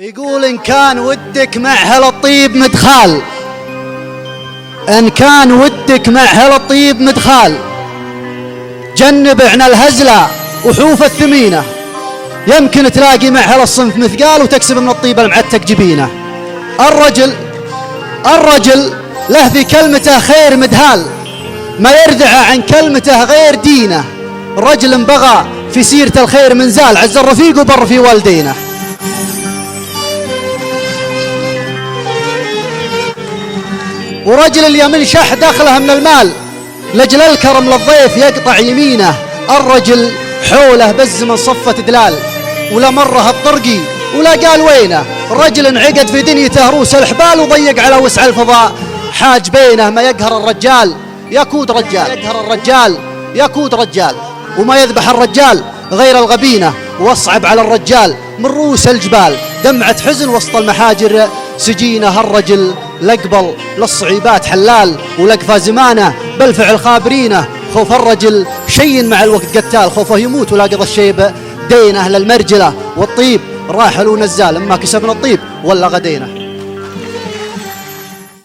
يقول إن كان ودك مع هالطيب مدخال، إن كان ودك مع هالطيب مدخال، جنب عن الهزلة وحوف الثمينة، يمكن تلاقي مع هالصنف مثقال وتكسب من الطيب المعتق جبينه. الرجل له في كلمته خير مدهال، ما يردع عن كلمته غير دينه. رجل بغى في سيرة الخير منزال، عز الرفيق وبر في والدينه. ورجل اليمين شح دخله من المال، لجل الكرم للضيف يقطع يمينه. الرجل حوله بز من صفة دلال، ولا مره الطرقي ولا قال وينه. رجل انعقد في دنيته روس الحبال، وضيق على وسع الفضاء حاج بينه. ما يقهر الرجال يكود رجال، يقهر الرجال يكود رجال، وما يذبح الرجال غير الغبينة. واصعب على الرجال من روس الجبال، دمعة حزن وسط المحاجر سجينه. الرجل لقبل للصعيبات حلال، ولقفى زمانه بالفعل خابرينه. خوف الرجل شين مع الوقت قتال، خوفه يموت ولا قضى الشيب دينه. للمرجلة والطيب راحل ونزال، اما كسبنا الطيب ولا غدينا.